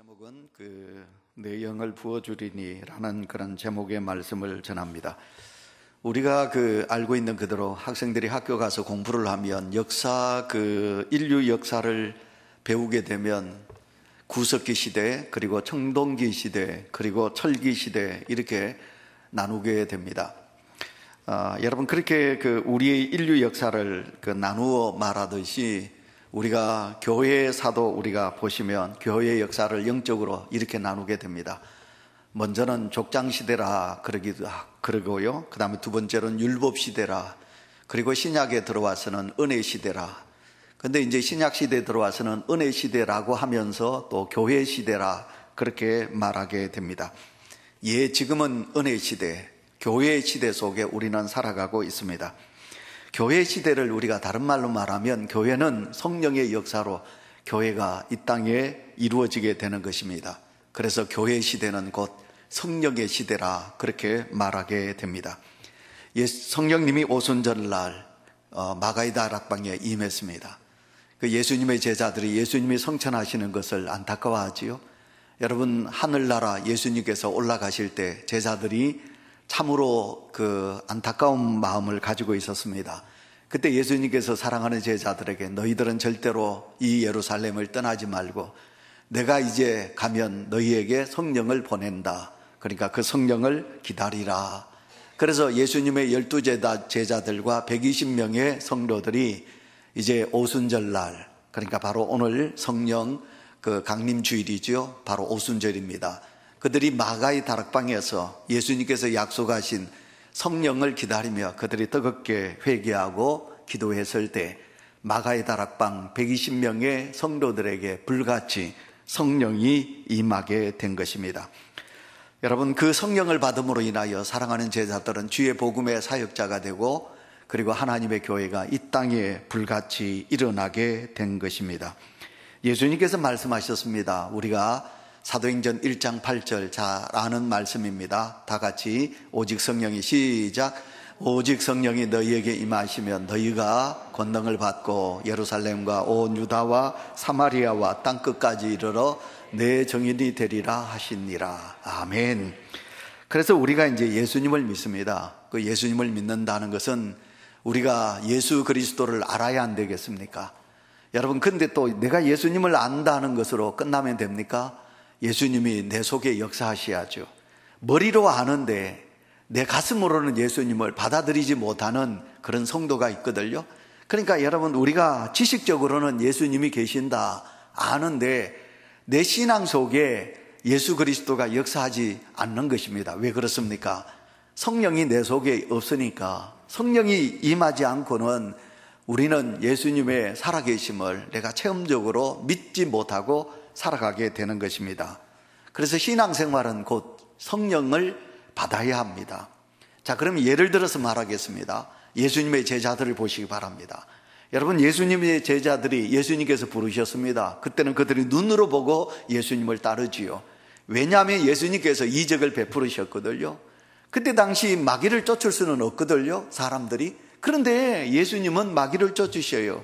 제목은 내 영을 부어주리니라는 그런 제목의 말씀을 전합니다. 우리가 알고 있는 그대로 학생들이 학교 가서 공부를 하면 역사, 인류 역사를 배우게 되면 구석기 시대, 그리고 청동기 시대, 그리고 철기 시대 이렇게 나누게 됩니다. 여러분, 그렇게 우리의 인류 역사를 나누어 말하듯이 우리가 교회사도 우리가 보시면 교회의 역사를 영적으로 이렇게 나누게 됩니다. 먼저는 족장시대라 그러고요. 그 다음에 두 번째로는 율법시대라, 그리고 신약에 들어와서는 은혜시대라. 근데 이제 신약시대에 들어와서는 은혜시대라고 하면서 또 교회시대라 그렇게 말하게 됩니다. 지금은 은혜시대, 교회의 시대 속에 우리는 살아가고 있습니다. 교회 시대를 우리가 다른 말로 말하면 교회는 성령의 역사로 교회가 이 땅에 이루어지게 되는 것입니다. 그래서 교회 시대는 곧 성령의 시대라 그렇게 말하게 됩니다. 성령님이 오순절날 마가이 다락방에 임했습니다. 예수님의 제자들이 예수님이 성천하시는 것을 안타까워하지요. 여러분, 하늘나라 예수님께서 올라가실 때 제자들이 참으로 안타까운 마음을 가지고 있었습니다. 그때 예수님께서 사랑하는 제자들에게 너희들은 절대로 이 예루살렘을 떠나지 말고 내가 이제 가면 너희에게 성령을 보낸다. 그러니까 그 성령을 기다리라. 그래서 예수님의 12 제자들과 120명의 성도들이 이제 오순절날, 그러니까 바로 오늘 성령 강림주일이죠. 바로 오순절입니다. 그들이 마가의 다락방에서 예수님께서 약속하신 성령을 기다리며 그들이 뜨겁게 회개하고 기도했을 때 마가의 다락방 120명의 성도들에게 불같이 성령이 임하게 된 것입니다. 여러분, 그 성령을 받음으로 인하여 사랑하는 제자들은 주의 복음의 사역자가 되고 그리고 하나님의 교회가 이 땅에 불같이 일어나게 된 것입니다. 예수님께서 말씀하셨습니다. 우리가 사도행전 1장 8절 잘 아는 말씀입니다. 다 같이 오직 성령이 시작. 오직 성령이 너희에게 임하시면 너희가 권능을 받고 예루살렘과 온 유다와 사마리아와 땅끝까지 이르러 내 증인이 되리라 하시니라. 아멘. 그래서 우리가 이제 예수님을 믿습니다. 그 예수님을 믿는다는 것은 우리가 예수 그리스도를 알아야 안 되겠습니까? 여러분, 근데 또 내가 예수님을 안다는 것으로 끝나면 됩니까? 예수님이 내 속에 역사하셔야죠. 머리로 아는데 내 가슴으로는 예수님을 받아들이지 못하는 그런 성도가 있거든요. 그러니까 여러분, 우리가 지식적으로는 예수님이 계신다 아는데 내 신앙 속에 예수 그리스도가 역사하지 않는 것입니다. 왜 그렇습니까? 성령이 내 속에 없으니까. 성령이 임하지 않고는 우리는 예수님의 살아계심을 내가 체험적으로 믿지 못하고 살아가게 되는 것입니다. 그래서 신앙생활은 곧 성령을 받아야 합니다. 자, 그럼 예를 들어서 말하겠습니다. 예수님의 제자들을 보시기 바랍니다. 여러분, 예수님의 제자들이 예수님께서 부르셨습니다. 그때는 그들이 눈으로 보고 예수님을 따르지요. 왜냐하면 예수님께서 이적을 베푸르셨거든요. 그때 당시 마귀를 쫓을 수는 없거든요, 사람들이. 그런데 예수님은 마귀를 쫓으셔요.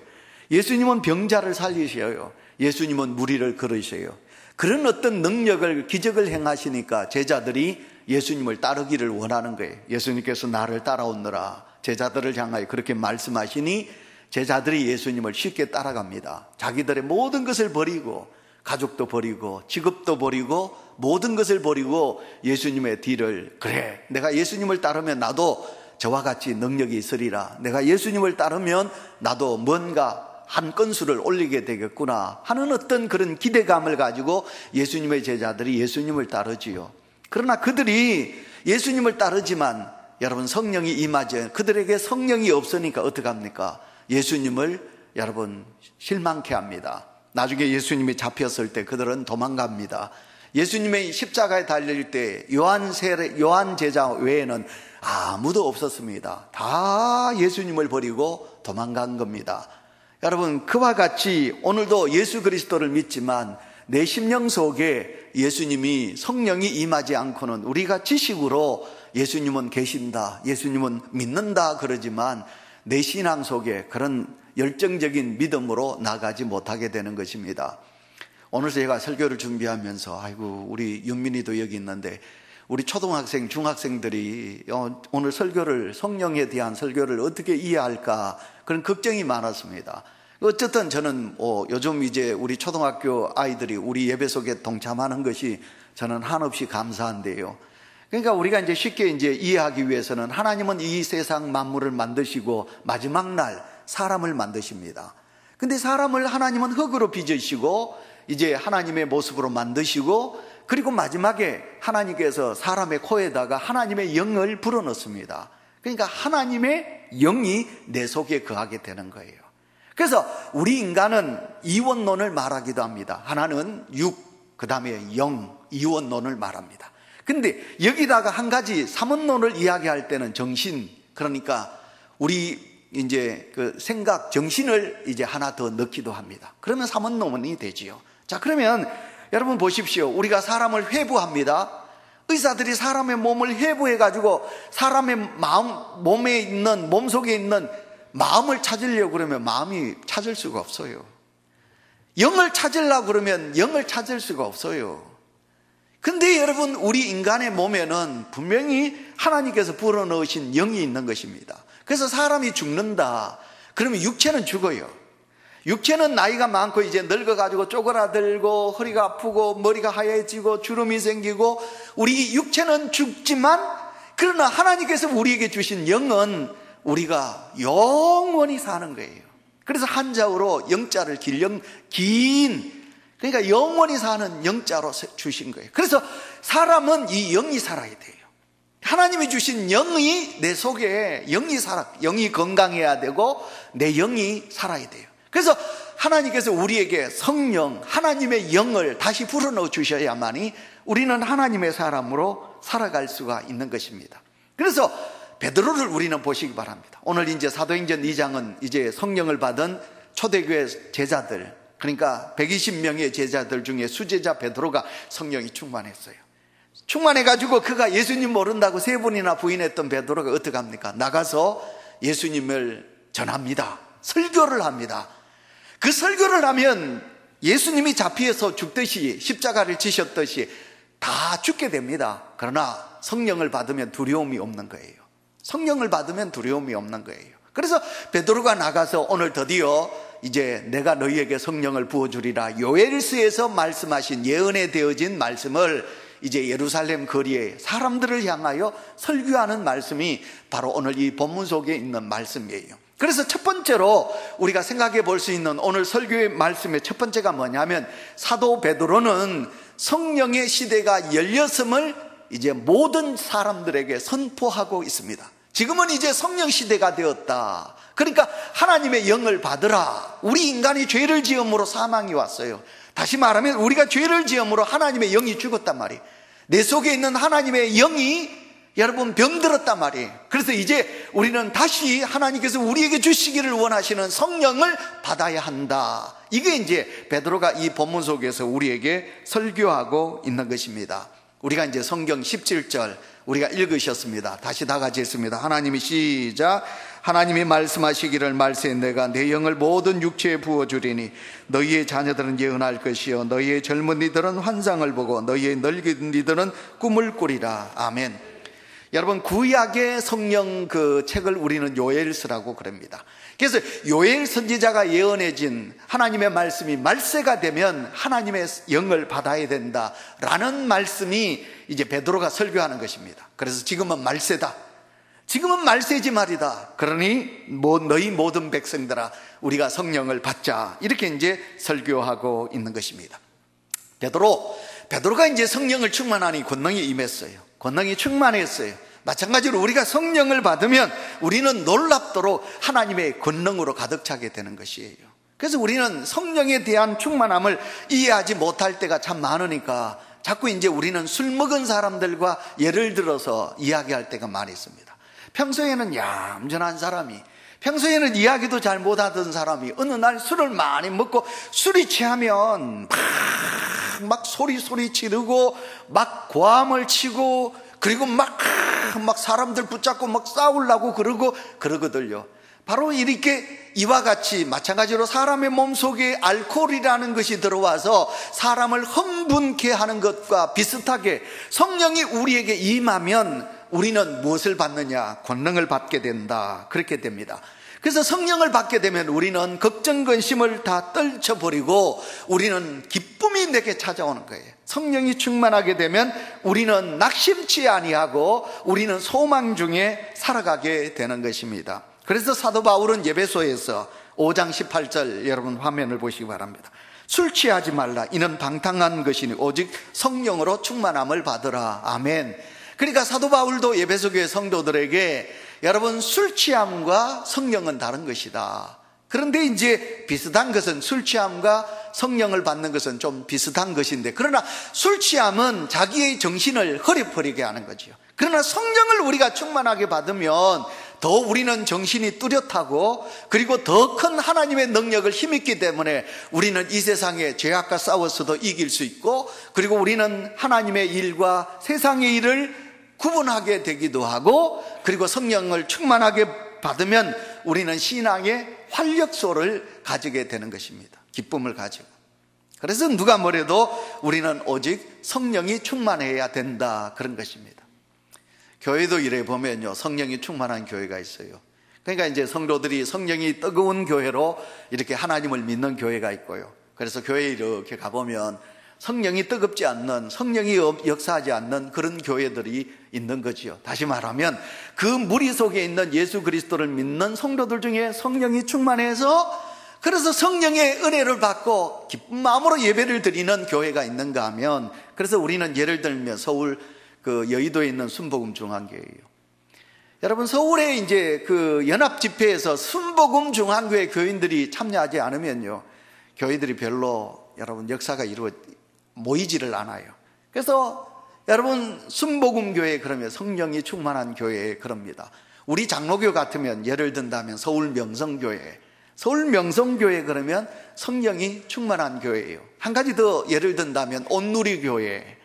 예수님은 병자를 살리셔요. 예수님은 무리를 걸으셔요. 그런 어떤 능력을, 기적을 행하시니까 제자들이 예수님을 따르기를 원하는 거예요. 예수님께서 나를 따라오느라 제자들을 향하여 그렇게 말씀하시니 제자들이 예수님을 쉽게 따라갑니다. 자기들의 모든 것을 버리고, 가족도 버리고, 직업도 버리고, 모든 것을 버리고 예수님의 뒤를, 그래, 내가 예수님을 따르면 나도 저와 같이 능력이 있으리라. 내가 예수님을 따르면 나도 뭔가 한 건수를 올리게 되겠구나 하는 어떤 그런 기대감을 가지고 예수님의 제자들이 예수님을 따르지요. 그러나 그들이 예수님을 따르지만 여러분, 성령이 임하지, 그들에게 성령이 없으니까 어떡합니까? 예수님을 여러분 실망케 합니다. 나중에 예수님이 잡혔을 때 그들은 도망갑니다. 예수님의 십자가에 달릴 때 요한 제자 외에는 아무도 없었습니다. 다 예수님을 버리고 도망간 겁니다. 여러분, 그와 같이 오늘도 예수 그리스도를 믿지만 내 심령 속에 예수님이, 성령이 임하지 않고는 우리가 지식으로 예수님은 계신다, 예수님은 믿는다 그러지만 내 신앙 속에 그런 열정적인 믿음으로 나가지 못하게 되는 것입니다. 오늘 제가 설교를 준비하면서 아이고 우리 윤민이도 여기 있는데 우리 초등학생, 중학생들이 오늘 설교를, 성령에 대한 설교를 어떻게 이해할까 그런 걱정이 많았습니다. 어쨌든 저는 요즘 이제 우리 초등학교 아이들이 우리 예배 속에 동참하는 것이 저는 한없이 감사한데요. 그러니까 우리가 이제 쉽게 이제 이해하기 위해서는 하나님은 이 세상 만물을 만드시고 마지막 날 사람을 만드십니다. 근데 사람을 하나님은 흙으로 빚으시고 이제 하나님의 모습으로 만드시고 그리고 마지막에 하나님께서 사람의 코에다가 하나님의 영을 불어넣습니다. 그러니까 하나님의 영이 내 속에 거하게 되는 거예요. 그래서 우리 인간은 이원론을 말하기도 합니다. 하나는 육, 그 다음에 영, 이원론을 말합니다. 근데 여기다가 한 가지 삼원론을 이야기할 때는 정신, 그러니까 우리 이제 그 생각, 정신을 이제 하나 더 넣기도 합니다. 그러면 삼원론이 되지요. 자, 그러면 여러분 보십시오. 우리가 사람을 회부합니다. 의사들이 사람의 몸을 회부해가지고 사람의 마음, 몸에 있는, 몸속에 있는 마음을 찾으려고 그러면 마음이 찾을 수가 없어요. 영을 찾으려고 그러면 영을 찾을 수가 없어요. 근데 여러분, 우리 인간의 몸에는 분명히 하나님께서 불어넣으신 영이 있는 것입니다. 그래서 사람이 죽는다. 그러면 육체는 죽어요. 육체는 나이가 많고 이제 늙어가지고 쪼그라들고 허리가 아프고 머리가 하얘지고 주름이 생기고 우리 육체는 죽지만 그러나 하나님께서 우리에게 주신 영은 우리가 영원히 사는 거예요. 그래서 한자어로 영자를 긴 그러니까 영원히 사는 영자로 주신 거예요. 그래서 사람은 이 영이 살아야 돼요. 하나님이 주신 영이 내 속에 영이 건강해야 되고 내 영이 살아야 돼요. 그래서 하나님께서 우리에게 성령, 하나님의 영을 다시 불어넣어 주셔야만이 우리는 하나님의 사람으로 살아갈 수가 있는 것입니다. 그래서 베드로를 우리는 보시기 바랍니다. 오늘 이제 사도행전 2장은 이제 성령을 받은 초대교회 제자들, 그러니까 120명의 제자들 중에 수제자 베드로가 성령이 충만했어요. 충만해가지고 그가 예수님 모른다고 3번이나 부인했던 베드로가 어떻게 합니까? 나가서 예수님을 전합니다. 설교를 합니다. 그 설교를 하면 예수님이 잡히어서 죽듯이 십자가를 지셨듯이 다 죽게 됩니다. 그러나 성령을 받으면 두려움이 없는 거예요. 성령을 받으면 두려움이 없는 거예요. 그래서 베드로가 나가서 오늘 드디어 이제 내가 너희에게 성령을 부어주리라 요엘서에서 말씀하신 예언에 되어진 말씀을 이제 예루살렘 거리에 사람들을 향하여 설교하는 말씀이 바로 오늘 이 본문 속에 있는 말씀이에요. 그래서 첫 번째로 우리가 생각해 볼 수 있는 오늘 설교의 말씀의 첫 번째가 뭐냐면 사도 베드로는 성령의 시대가 열렸음을 이제 모든 사람들에게 선포하고 있습니다. 지금은 이제 성령 시대가 되었다. 그러니까 하나님의 영을 받으라. 우리 인간이 죄를 지음으로 사망이 왔어요. 다시 말하면 우리가 죄를 지음으로 하나님의 영이 죽었단 말이에요. 내 속에 있는 하나님의 영이 여러분 병들었단 말이에요. 그래서 이제 우리는 다시 하나님께서 우리에게 주시기를 원하시는 성령을 받아야 한다. 이게 이제 베드로가 이 본문 속에서 우리에게 설교하고 있는 것입니다. 우리가 이제 성경 17절 우리가 읽으셨습니다. 다시 다 같이 했습니다. 하나님이 시작. 하나님이 말씀하시기를 말세 내가 내 영을 모든 육체에 부어주리니 너희의 자녀들은 예언할 것이요 너희의 젊은이들은 환상을 보고 너희의 늙은이들은 꿈을 꾸리라. 아멘. 여러분 구약의 성령 그 책을 우리는 요엘서라고 그럽니다. 그래서 요엘 선지자가 예언해진 하나님의 말씀이 말세가 되면 하나님의 영을 받아야 된다라는 말씀이 이제 베드로가 설교하는 것입니다. 그래서 지금은 말세다. 지금은 말세지 말이다. 그러니 너희 모든 백성들아 우리가 성령을 받자. 이렇게 이제 설교하고 있는 것입니다. 베드로가 이제 성령을 충만하니 권능이 임했어요. 권능이 충만했어요. 마찬가지로 우리가 성령을 받으면 우리는 놀랍도록 하나님의 권능으로 가득 차게 되는 것이에요. 그래서 우리는 성령에 대한 충만함을 이해하지 못할 때가 참 많으니까 자꾸 이제 우리는 술 먹은 사람들과 예를 들어서 이야기할 때가 많이 있습니다. 평소에는 얌전한 사람이, 평소에는 이야기도 잘 못하던 사람이 어느 날 술을 많이 먹고 술이 취하면 막 소리 지르고 막 고함을 치고 그리고 막 사람들 붙잡고 막 싸우려고 그러거든요. 바로 이렇게 이와 같이 마찬가지로 사람의 몸속에 알코올이라는 것이 들어와서 사람을 흥분케 하는 것과 비슷하게 성령이 우리에게 임하면 우리는 무엇을 받느냐? 권능을 받게 된다. 그렇게 됩니다. 그래서 성령을 받게 되면 우리는 걱정, 근심을 다 떨쳐버리고 우리는 기쁨이 내게 찾아오는 거예요. 성령이 충만하게 되면 우리는 낙심치 아니하고 우리는 소망 중에 살아가게 되는 것입니다. 그래서 사도 바울은 에베소에서 5장 18절 여러분 화면을 보시기 바랍니다. 술 취하지 말라. 이는 방탕한 것이니 오직 성령으로 충만함을 받으라. 아멘. 그러니까 사도 바울도 에베소 교회 성도들에게 여러분 술 취함과 성령은 다른 것이다. 그런데 이제 비슷한 것은 술 취함과 성령을 받는 것은 좀 비슷한 것인데, 그러나 술 취함은 자기의 정신을 흐려버리게 하는 거죠. 그러나 성령을 우리가 충만하게 받으면 더 우리는 정신이 뚜렷하고 그리고 더 큰 하나님의 능력을 힘있기 때문에 우리는 이 세상의 죄악과 싸워서도 이길 수 있고, 그리고 우리는 하나님의 일과 세상의 일을 구분하게 되기도 하고, 그리고 성령을 충만하게 받으면 우리는 신앙의 활력소를 가지게 되는 것입니다. 기쁨을 가지고. 그래서 누가 뭐래도 우리는 오직 성령이 충만해야 된다, 그런 것입니다. 교회도 이래 보면요, 성령이 충만한 교회가 있어요. 그러니까 이제 성도들이 성령이 뜨거운 교회로 이렇게 하나님을 믿는 교회가 있고요. 그래서 교회에 이렇게 가보면 성령이 뜨겁지 않는, 성령이 역사하지 않는 그런 교회들이 있는 거지요. 다시 말하면 그 무리 속에 있는 예수 그리스도를 믿는 성도들 중에 성령이 충만해서, 그래서 성령의 은혜를 받고 기쁜 마음으로 예배를 드리는 교회가 있는가 하면, 그래서 우리는 예를 들면 서울 그 여의도에 있는 순복음 중앙교회예요. 여러분, 서울에 이제 그 연합 집회에서 순복음 중앙교회 교인들이 참여하지 않으면요, 교회들이 별로 여러분 역사가 모이지를 않아요. 그래서 여러분 순복음 교회 그러면 성령이 충만한 교회 그럽니다. 우리 장로교 같으면 예를 든다면 서울 명성교회, 서울 명성교회 그러면 성령이 충만한 교회예요. 한 가지 더 예를 든다면 온누리교회,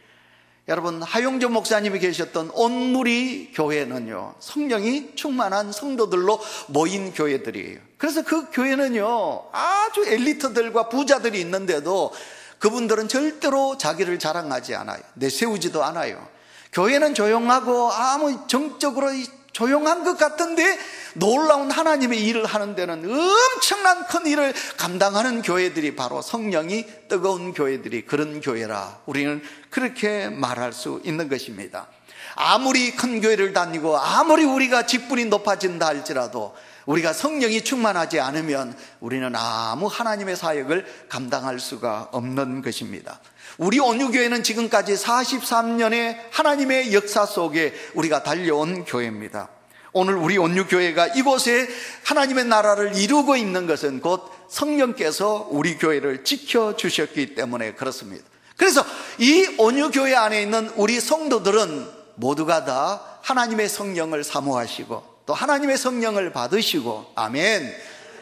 여러분 하용조 목사님이 계셨던 온누리 교회는요, 성령이 충만한 성도들로 모인 교회들이에요. 그래서 그 교회는요, 아주 엘리트들과 부자들이 있는데도 그분들은 절대로 자기를 자랑하지 않아요. 내세우지도 않아요. 교회는 조용하고 아무 정적으로 조용한 것 같은데 놀라운 하나님의 일을 하는 데는 엄청난 큰 일을 감당하는 교회들이 바로 성령이 뜨거운 교회들이 그런 교회라 우리는 그렇게 말할 수 있는 것입니다. 아무리 큰 교회를 다니고 아무리 우리가 직분이 높아진다 할지라도 우리가 성령이 충만하지 않으면 우리는 아무 하나님의 사역을 감당할 수가 없는 것입니다. 우리 온유교회는 지금까지 43년의 하나님의 역사 속에 우리가 달려온 교회입니다. 오늘 우리 온유교회가 이곳에 하나님의 나라를 이루고 있는 것은 곧 성령께서 우리 교회를 지켜주셨기 때문에 그렇습니다. 그래서 이 온유교회 안에 있는 우리 성도들은 모두가 다 하나님의 성령을 사모하시고 또 하나님의 성령을 받으시고, 아멘.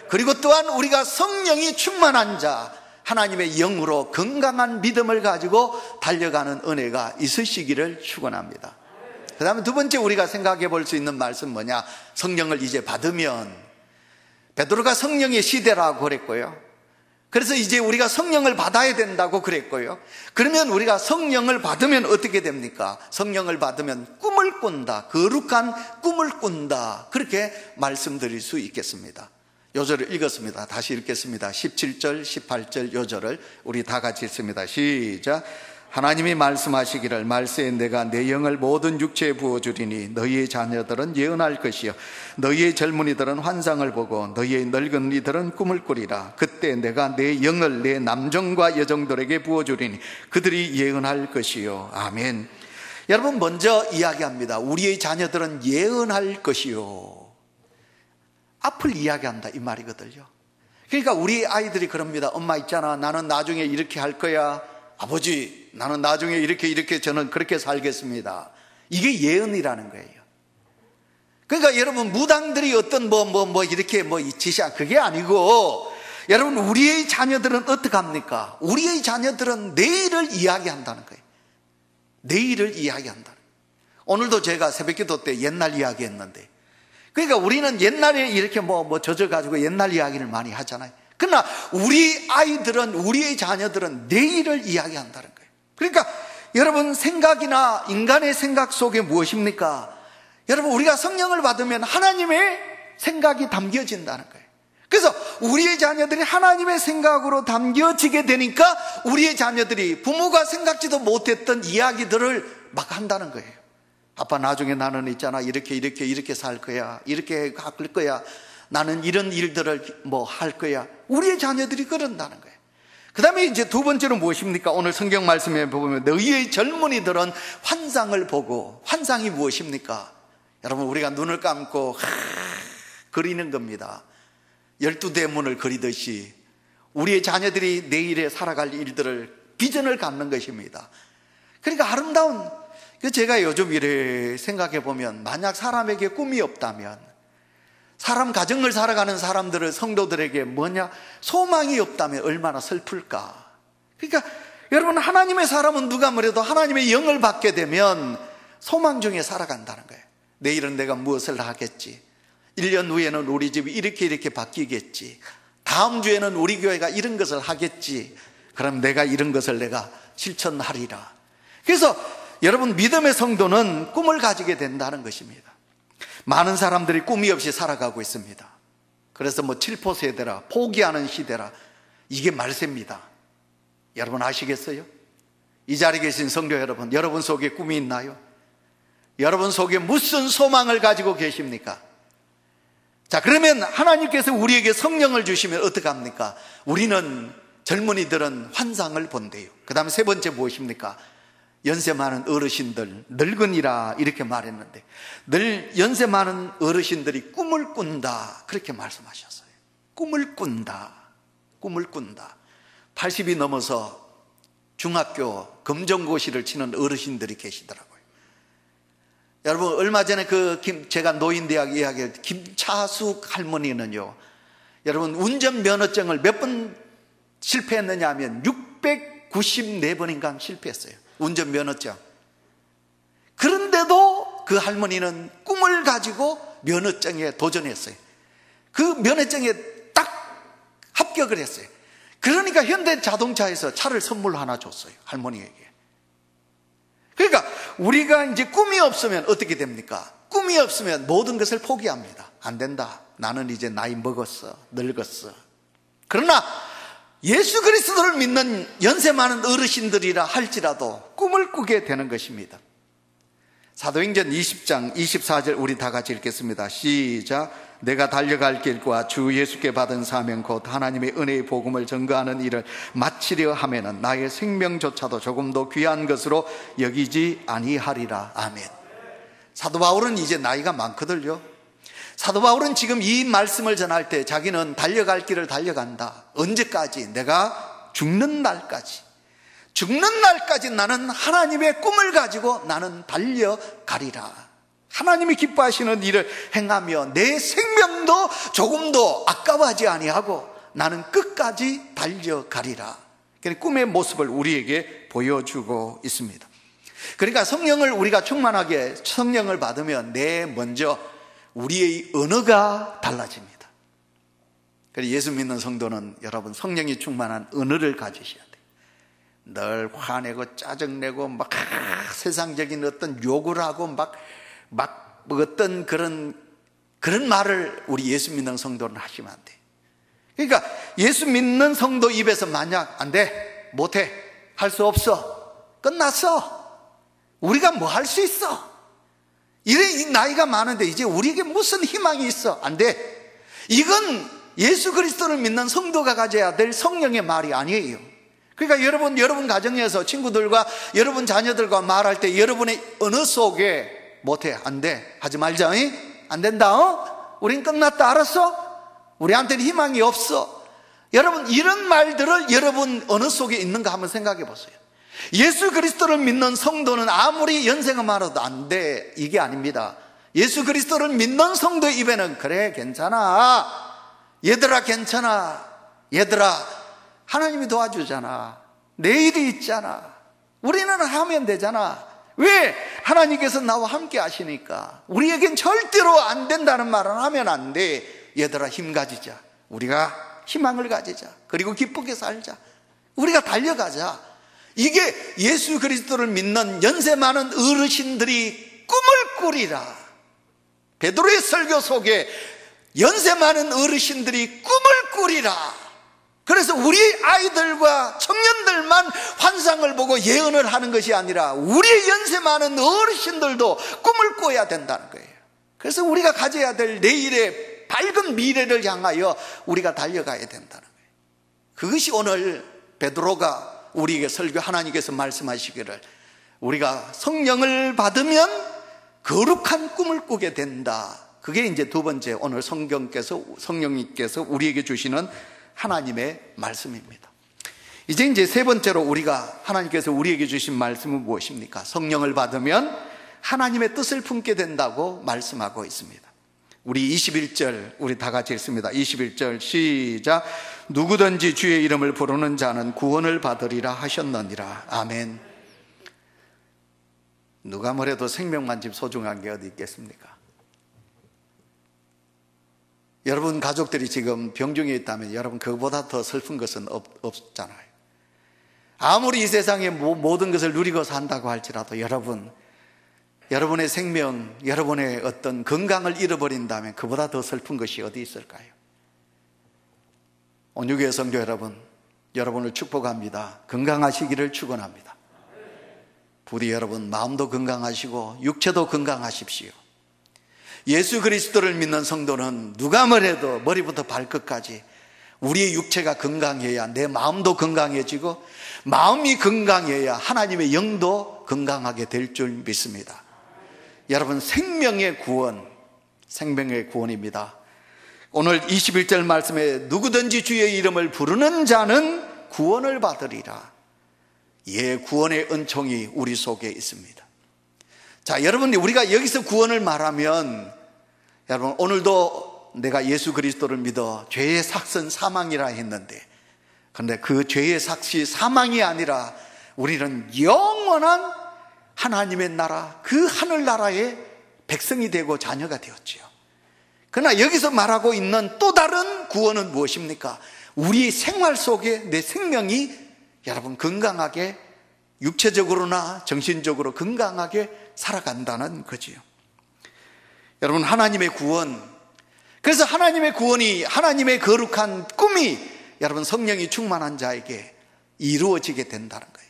그리고 또한 우리가 성령이 충만한 자, 하나님의 영으로 건강한 믿음을 가지고 달려가는 은혜가 있으시기를 축원합니다. 그 다음에 두 번째 우리가 생각해 볼 수 있는 말씀 뭐냐? 성령을 이제 받으면, 베드로가 성령의 시대라고 그랬고요. 그래서 이제 우리가 성령을 받아야 된다고 그랬고요. 그러면 우리가 성령을 받으면 어떻게 됩니까? 성령을 받으면 꿈을 꾼다, 거룩한 꿈을 꾼다, 그렇게 말씀드릴 수 있겠습니다. 요절을 읽었습니다. 다시 읽겠습니다. 17절 18절 요절을 우리 다 같이 읽습니다. 시작. 하나님이 말씀하시기를 말세에 내가 내 영을 모든 육체에 부어주리니 너희의 자녀들은 예언할 것이요 너희의 젊은이들은 환상을 보고 너희의 늙은이들은 꿈을 꾸리라. 그때 내가 내 영을 내 남정과 여정들에게 부어주리니 그들이 예언할 것이요. 아멘. 여러분, 먼저 이야기합니다. 우리의 자녀들은 예언할 것이요. 앞을 이야기한다 이 말이거든요. 그러니까 우리 아이들이 그럽니다. 엄마 있잖아, 나는 나중에 이렇게 할 거야. 아버지, 나는 나중에 이렇게 저는 그렇게 살겠습니다. 이게 예언이라는 거예요. 그러니까 여러분, 무당들이 어떤 이렇게 지시한 그게 아니고, 여러분, 우리의 자녀들은 어떻게 합니까? 우리의 자녀들은 내일을 이야기한다는 거예요. 내일을 이야기한다는 거예요. 오늘도 제가 새벽기도 때 옛날 이야기했는데, 그러니까 우리는 옛날에 이렇게 젖어가지고 옛날 이야기를 많이 하잖아요. 그러나 우리 아이들은, 우리의 자녀들은 내일을 이야기한다는 거예요. 그러니까 여러분, 생각이나 인간의 생각 속에 무엇입니까? 여러분, 우리가 성령을 받으면 하나님의 생각이 담겨진다는 거예요. 그래서 우리의 자녀들이 하나님의 생각으로 담겨지게 되니까 우리의 자녀들이 부모가 생각지도 못했던 이야기들을 막 한다는 거예요. 아빠, 나중에 나는 있잖아, 이렇게 살 거야, 이렇게 할 거야, 나는 이런 일들을 할 거야. 우리의 자녀들이 그런다는 거예요. 그 다음에 이제 두 번째로 무엇입니까? 오늘 성경 말씀에 보면 너희의 젊은이들은 환상을 보고, 환상이 무엇입니까? 여러분, 우리가 눈을 감고 그리는 겁니다. 12대문을 그리듯이 우리의 자녀들이 내일에 살아갈 일들을, 비전을 갖는 것입니다. 그러니까 아름다운, 제가 요즘 이래 생각해 보면, 만약 사람에게 꿈이 없다면, 사람 가정을 살아가는 사람들을, 성도들에게 소망이 없다면 얼마나 슬플까. 그러니까 여러분, 하나님의 사람은 누가 뭐래도 하나님의 영을 받게 되면 소망 중에 살아간다는 거예요. 내일은 내가 무엇을 하겠지, 1년 후에는 우리 집이 이렇게 바뀌겠지, 다음 주에는 우리 교회가 이런 것을 하겠지, 그럼 내가 이런 것을 내가 실천하리라. 그래서 여러분, 믿음의 성도는 꿈을 가지게 된다는 것입니다. 많은 사람들이 꿈이 없이 살아가고 있습니다. 그래서 7포 세대라, 포기하는 시대라, 이게 말세입니다. 여러분 아시겠어요? 이 자리에 계신 성도 여러분, 여러분 속에 꿈이 있나요? 여러분 속에 무슨 소망을 가지고 계십니까? 자, 그러면 하나님께서 우리에게 성령을 주시면 어떡합니까? 우리는, 젊은이들은 환상을 본대요. 그 다음에 세 번째 무엇입니까? 연세 많은 어르신들, 늙은이라 이렇게 말했는데, 연세 많은 어르신들이 꿈을 꾼다, 그렇게 말씀하셨어요. 꿈을 꾼다. 80이 넘어서 중학교 검정고시를 치는 어르신들이 계시더라고요. 여러분, 얼마 전에 제가 노인대학 이야기할 때 김차숙 할머니는요, 여러분, 운전면허증을 몇 번 실패했느냐 하면 694번인가 실패했어요. 운전면허증. 그런데도 그 할머니는 꿈을 가지고 면허증에 도전했어요. 그 면허증에 딱 합격을 했어요. 그러니까 현대자동차에서 차를 선물 하나 줬어요, 할머니에게. 그러니까 우리가 이제 꿈이 없으면 어떻게 됩니까? 꿈이 없으면 모든 것을 포기합니다. 안 된다, 나는 이제 나이 먹었어, 늙었어. 그러나 예수 그리스도를 믿는 연세 많은 어르신들이라 할지라도 꿈을 꾸게 되는 것입니다. 사도행전 20장 24절 우리 다 같이 읽겠습니다. 시작. 내가 달려갈 길과 주 예수께 받은 사명 곧 하나님의 은혜의 복음을 전거하는 일을 마치려 하면은 나의 생명조차도 조금도 귀한 것으로 여기지 아니하리라. 아멘. 사도 바울은 이제 나이가 많거든요. 사도 바울은 지금 이 말씀을 전할 때 자기는 달려갈 길을 달려간다. 언제까지? 내가 죽는 날까지. 죽는 날까지 나는 하나님의 꿈을 가지고 나는 달려가리라. 하나님이 기뻐하시는 일을 행하며 내 생명도 조금도 아까워하지 아니하고 나는 끝까지 달려가리라. 꿈의 모습을 우리에게 보여주고 있습니다. 그러니까 성령을 우리가 충만하게, 성령을 받으면 먼저 우리의 언어가 달라집니다. 그래서 예수 믿는 성도는 여러분 성령이 충만한 언어를 가지셔야 돼요. 늘 화내고 짜증내고 막 세상적인 어떤 욕을 하고 막 어떤 그런 말을 우리 예수 믿는 성도는 하시면 안 돼요. 그러니까 예수 믿는 성도 입에서 만약 안 돼, 못해, 할 수 없어, 끝났어, 우리가 뭐 할 수 있어, 이 나이가 많은데 이제 우리에게 무슨 희망이 있어, 안 돼. 이건 예수 그리스도를 믿는 성도가 가져야 될 성령의 말이 아니에요. 그러니까 여러분 가정에서 친구들과 여러분 자녀들과 말할 때 여러분의 언어 속에 못해, 안 돼, 하지 말자, 안 된다, 우린 끝났다, 알았어, 우리한테는 희망이 없어. 여러분, 이런 말들을 여러분 언어 속에 있는가 한번 생각해 보세요. 예수 그리스도를 믿는 성도는 아무리 연세가 많아도 안 돼, 이게 아닙니다. 예수 그리스도를 믿는 성도의 입에는 그래, 괜찮아, 얘들아 괜찮아, 얘들아 하나님이 도와주잖아, 내일이 있잖아, 우리는 하면 되잖아, 왜? 하나님께서 나와 함께 하시니까. 우리에겐 절대로 안 된다는 말은 하면 안 돼. 얘들아, 힘 가지자. 우리가 희망을 가지자. 그리고 기쁘게 살자. 우리가 달려가자. 이게 예수 그리스도를 믿는 연세 많은 어르신들이 꿈을 꾸리라. 베드로의 설교 속에 연세 많은 어르신들이 꿈을 꾸리라. 그래서 우리 아이들과 청년들만 환상을 보고 예언을 하는 것이 아니라 우리의 연세 많은 어르신들도 꿈을 꿔야 된다는 거예요. 그래서 우리가 가져야 될 내일의 밝은 미래를 향하여 우리가 달려가야 된다는 거예요. 그것이 오늘 베드로가 우리에게 설교, 하나님께서 말씀하시기를 우리가 성령을 받으면 거룩한 꿈을 꾸게 된다. 그게 이제 두 번째 오늘 성령님께서 우리에게 주시는 하나님의 말씀입니다. 이제 세 번째로 우리가 하나님께서 우리에게 주신 말씀은 무엇입니까? 성령을 받으면 하나님의 뜻을 품게 된다고 말씀하고 있습니다. 우리 21절 우리 다 같이 읽습니다. 21절 시작. 누구든지 주의 이름을 부르는 자는 구원을 받으리라 하셨느니라. 아멘. 누가 뭐래도 생명만큼 소중한 게 어디 있겠습니까? 여러분 가족들이 지금 병중에 있다면 여러분 그보다 더 슬픈 것은 없잖아요. 아무리 이 세상의 모든 것을 누리고 산다고 할지라도 여러분의 생명, 여러분의 어떤 건강을 잃어버린다면 그보다 더 슬픈 것이 어디 있을까요? 온유교회 성도 여러분, 여러분을 축복합니다. 건강하시기를 축원합니다. 부디 여러분 마음도 건강하시고 육체도 건강하십시오. 예수 그리스도를 믿는 성도는 누가 뭐래도 머리부터 발끝까지 우리의 육체가 건강해야 내 마음도 건강해지고 마음이 건강해야 하나님의 영도 건강하게 될 줄 믿습니다. 여러분 생명의 구원입니다. 오늘 21절 말씀에 누구든지 주의 이름을 부르는 자는 구원을 받으리라. 예, 구원의 은총이 우리 속에 있습니다. 자, 여러분 우리가 여기서 구원을 말하면 여러분 오늘도 내가 예수 그리스도를 믿어 죄의 삭은 사망이라 했는데 그런데 그 죄의 삭이 사망이 아니라 우리는 영원한 하나님의 나라, 그 하늘나라의 백성이 되고 자녀가 되었지요. 그러나 여기서 말하고 있는 또 다른 구원은 무엇입니까? 우리 생활 속에 내 생명이 여러분 건강하게 육체적으로나 정신적으로 건강하게 살아간다는 거지요. 여러분 하나님의 구원, 그래서 하나님의 구원이 하나님의 거룩한 꿈이 여러분 성령이 충만한 자에게 이루어지게 된다는 거예요.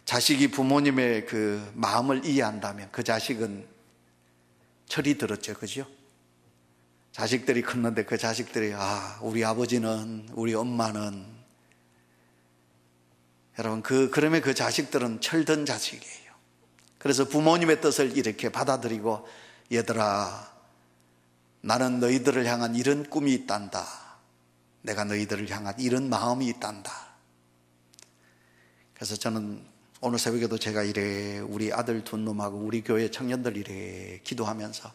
자식이 부모님의 그 마음을 이해한다면 그 자식은 철이 들었죠, 그죠? 자식들이 컸는데 그 자식들이 우리 아버지는, 우리 엄마는 여러분 그러면 그 자식들은 철든 자식이에요. 그래서 부모님의 뜻을 이렇게 받아들이고 얘들아 나는 너희들을 향한 이런 꿈이 있단다. 내가 너희들을 향한 이런 마음이 있단다. 그래서 저는 오늘 새벽에도 제가 이래 우리 아들 두 놈하고 우리 교회 청년들 이래 기도하면서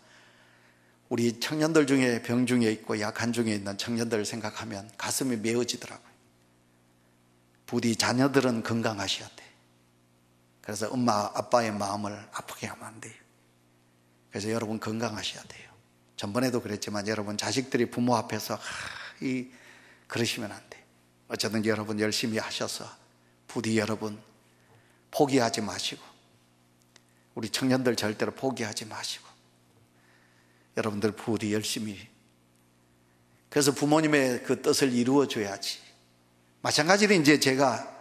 우리 청년들 중에 병 중에 있고 약한 중에 있는 청년들을 생각하면 가슴이 메어지더라고요. 부디 자녀들은 건강하셔야 돼. 그래서 엄마 아빠의 마음을 아프게 하면 안 돼요. 그래서 여러분 건강하셔야 돼요. 전번에도 그랬지만 여러분 자식들이 부모 앞에서 그러시면 안 돼. 어쨌든 여러분 열심히 하셔서 부디 여러분 포기하지 마시고 우리 청년들 절대로 포기하지 마시고 여러분들 부디 열심히, 그래서 부모님의 그 뜻을 이루어줘야지. 마찬가지로 이제 제가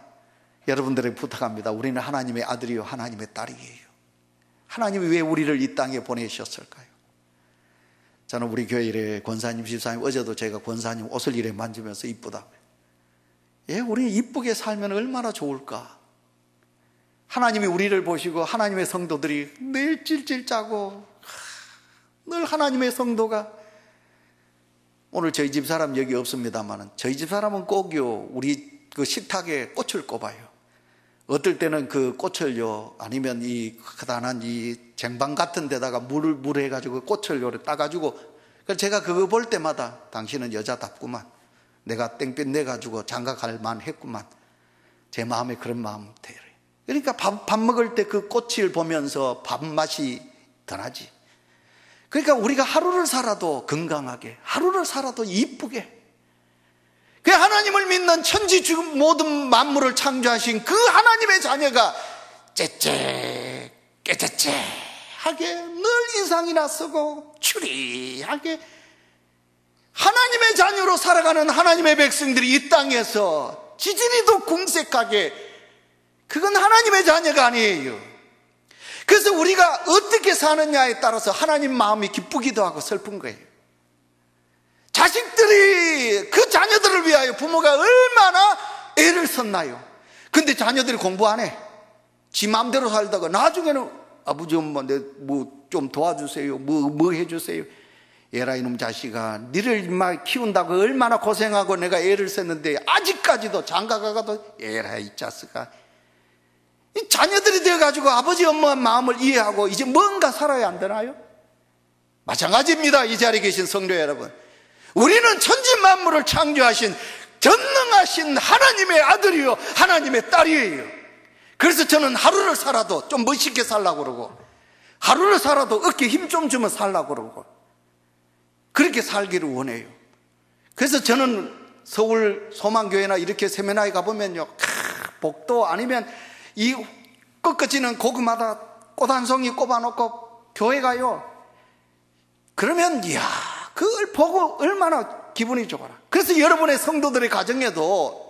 여러분들에게 부탁합니다. 우리는 하나님의 아들이요 하나님의 딸이에요. 하나님이 왜 우리를 이 땅에 보내셨을까요? 저는 우리 교회 이래 권사님, 집사님, 어제도 제가 권사님 옷을 이래 만지면서 이쁘다고요. 예, 우리 이쁘게 살면 얼마나 좋을까. 하나님이 우리를 보시고 하나님의 성도들이 늘 찔찔 짜고 늘 하나님의 성도가, 오늘 저희 집 사람 여기 없습니다만 저희 집 사람은 꼭요 우리 그 식탁에 꽃을 꼽아요. 어떨 때는 그 꽃을요 아니면 이 크다란 이 쟁반 같은 데다가 물 해가지고 꽃을 요래 따가지고, 그래서 제가 그거 볼 때마다 당신은 여자답구만, 내가 땡볕 내가지고 장가갈 만했구만. 제 마음에 그런 마음 돼요. 그러니까 밥 먹을 때 그 꽃을 보면서 밥맛이 더 나지. 그러니까 우리가 하루를 살아도 건강하게, 하루를 살아도 이쁘게, 그 하나님을 믿는 천지 모든 만물을 창조하신 그 하나님의 자녀가 깨끗하게 늘 인상이나 쓰고 추리하게 하나님의 자녀로 살아가는 하나님의 백성들이 이 땅에서 지진이도 궁색하게, 그건 하나님의 자녀가 아니에요. 그래서 우리가 어떻게 사느냐에 따라서 하나님 마음이 기쁘기도 하고 슬픈 거예요. 자식들이 그 자녀들을 위하여 부모가 얼마나 애를 썼나요? 근데 자녀들이 공부 안 해. 지 마음대로 살다가 나중에는 아버지 엄마 뭐 좀 도와주세요, 뭐 해주세요. 얘라 이놈 자식아, 니를 막 키운다고 얼마나 고생하고 내가 애를 썼는데 아직까지도 장가가도 얘라 이 자식아. 이 자녀들이 되어가지고 아버지 엄마 마음을 이해하고 이제 뭔가 살아야 안 되나요? 마찬가지입니다. 이 자리에 계신 성도 여러분, 우리는 천지 만물을 창조하신 전능하신 하나님의 아들이요 하나님의 딸이에요. 그래서 저는 하루를 살아도 좀 멋있게 살라고 그러고, 하루를 살아도 어깨에 힘 좀 주면 살라고 그러고, 그렇게 살기를 원해요. 그래서 저는 서울 소망교회나 이렇게 세미나에 가보면요, 복도 아니면 이 꺾어지는 고구마다 꽃 한 송이 꼽아놓고 교회 가요. 그러면 이야, 그걸 보고 얼마나 기분이 좋아라. 그래서 여러분의 성도들의 가정에도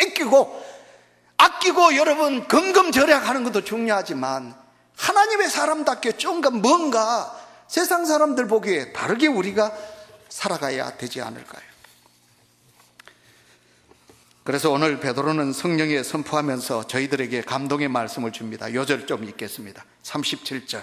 아끼고 여러분 금금절약하는 것도 중요하지만 하나님의 사람답게 좀 뭔가 세상 사람들 보기에 다르게 우리가 살아가야 되지 않을까요? 그래서 오늘 베드로는 성령에 선포하면서 저희들에게 감동의 말씀을 줍니다. 요절 좀 읽겠습니다. 37절.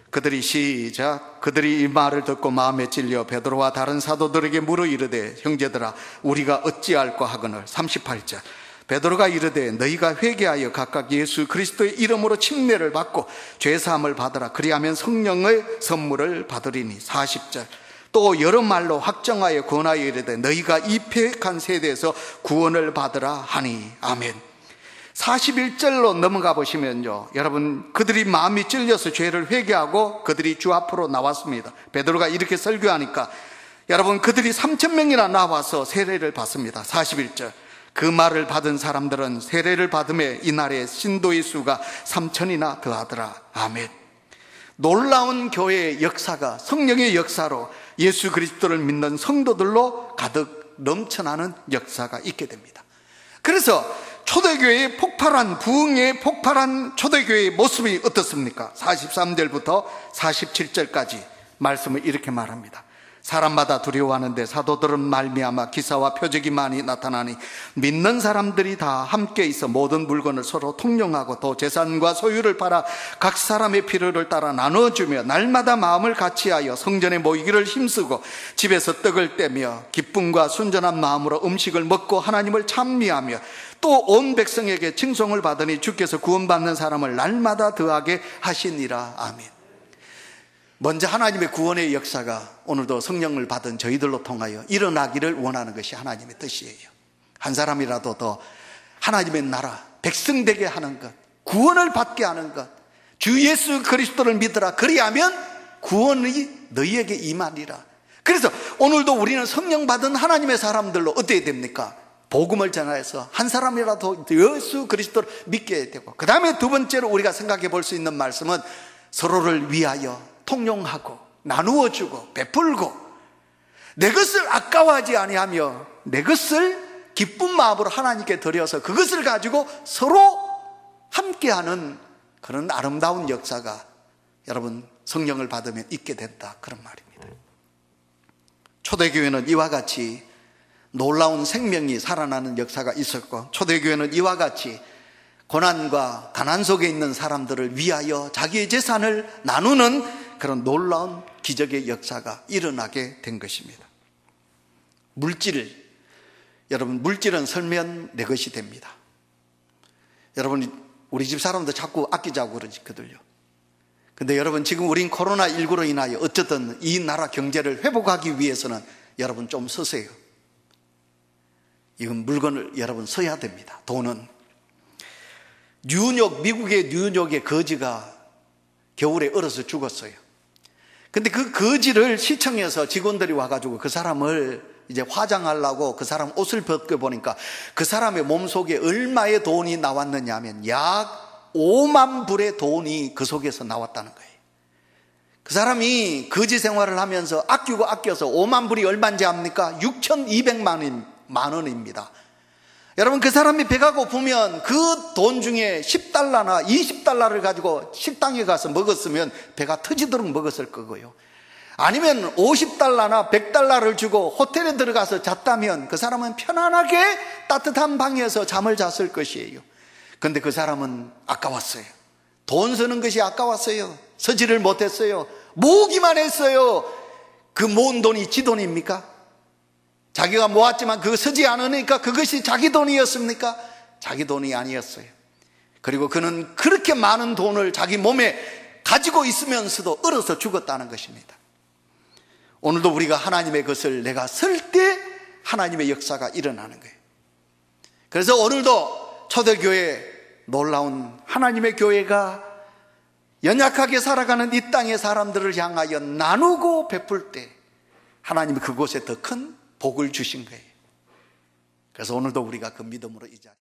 그들이 이 말을 듣고 마음에 찔려 베드로와 다른 사도들에게 물어 이르되 형제들아 우리가 어찌할까 하거늘. 38절. 베드로가 이르되 너희가 회개하여 각각 예수 그리스도의 이름으로 침례를 받고 죄사함을 받으라. 그리하면 성령의 선물을 받으리니. 40절. 또 여러 말로 확정하여 권하여 이르되 너희가 이 패역한 세대에서 구원을 받으라 하니. 아멘. 41절로 넘어가 보시면요, 여러분, 그들이 마음이 찔려서 죄를 회개하고 그들이 주 앞으로 나왔습니다. 베드로가 이렇게 설교하니까 여러분, 그들이 3,000명이나 나와서 세례를 받습니다. 41절. 그 말을 받은 사람들은 세례를 받음에 이날에 신도의 수가 3,000이나 더하더라. 아멘. 놀라운 교회의 역사가 성령의 역사로 예수 그리스도를 믿는 성도들로 가득 넘쳐나는 역사가 있게 됩니다. 그래서 초대교회의 부흥의 폭발한 초대교회의 모습이 어떻습니까? 43절부터 47절까지 말씀을 이렇게 말합니다. 사람마다 두려워하는데 사도들은 말미암아 기사와 표적이 많이 나타나니 믿는 사람들이 다 함께 있어 모든 물건을 서로 통용하고 또 재산과 소유를 팔아 각 사람의 필요를 따라 나눠주며 날마다 마음을 같이하여 성전에 모이기를 힘쓰고 집에서 떡을 떼며 기쁨과 순전한 마음으로 음식을 먹고 하나님을 찬미하며 또 온 백성에게 칭송을 받으니 주께서 구원받는 사람을 날마다 더하게 하시니라. 아멘. 먼저 하나님의 구원의 역사가 오늘도 성령을 받은 저희들로 통하여 일어나기를 원하는 것이 하나님의 뜻이에요. 한 사람이라도 더 하나님의 나라 백성 되게 하는 것, 구원을 받게 하는 것, 주 예수 그리스도를 믿으라. 그리하면 구원이 너희에게 임하리라. 그래서 오늘도 우리는 성령 받은 하나님의 사람들로 어떻게 됩니까? 복음을 전하여서 한 사람이라도 예수 그리스도를 믿게 되고, 그 다음에 두 번째로 우리가 생각해 볼 수 있는 말씀은 서로를 위하여 통용하고 나누어주고 베풀고 내 것을 아까워하지 아니하며 내 것을 기쁜 마음으로 하나님께 드려서 그것을 가지고 서로 함께하는 그런 아름다운 역사가 여러분 성령을 받으면 있게 된다, 그런 말입니다. 초대교회는 이와 같이 놀라운 생명이 살아나는 역사가 있었고, 초대교회는 이와 같이 고난과 가난 속에 있는 사람들을 위하여 자기의 재산을 나누는 그런 놀라운 기적의 역사가 일어나게 된 것입니다. 여러분, 물질은 설면 내 것이 됩니다. 여러분, 우리 집 사람들 자꾸 아끼자고 그러거든요. 근데 여러분, 지금 우린 코로나19로 인하여 어쨌든 이 나라 경제를 회복하기 위해서는 여러분 좀 서세요. 이건 물건을 여러분 써야 됩니다. 돈은. 미국의 뉴욕의 거지가 겨울에 얼어서 죽었어요. 근데 그 거지를 시청에서 직원들이 와가지고 그 사람을 이제 화장하려고 그 사람 옷을 벗겨보니까 그 사람의 몸속에 얼마의 돈이 나왔느냐 하면 약 5만 불의 돈이 그 속에서 나왔다는 거예요. 그 사람이 거지 생활을 하면서 아껴서 5만 불이 얼마인지 압니까? 6,200만 원입니다. 여러분, 그 사람이 배가 고프면 그 돈 중에 10달러나 20달러를 가지고 식당에 가서 먹었으면 배가 터지도록 먹었을 거고요. 아니면 50달러나 100달러를 주고 호텔에 들어가서 잤다면 그 사람은 편안하게 따뜻한 방에서 잠을 잤을 것이에요. 그런데 그 사람은 아까웠어요. 돈 쓰는 것이 아까웠어요. 서지를 못했어요. 모으기만 했어요. 그 모은 돈이 지 돈입니까? 자기가 모았지만 그거 쓰지 않으니까 그것이 자기 돈이었습니까? 자기 돈이 아니었어요. 그리고 그는 그렇게 많은 돈을 자기 몸에 가지고 있으면서도 얼어서 죽었다는 것입니다. 오늘도 우리가 하나님의 것을 내가 쓸 때 하나님의 역사가 일어나는 거예요. 그래서 오늘도 초대교회, 놀라운 하나님의 교회가 연약하게 살아가는 이 땅의 사람들을 향하여 나누고 베풀 때 하나님이 그곳에 더 큰 복을 주신 거예요. 그래서 오늘도 우리가 그 믿음으로 이 자리에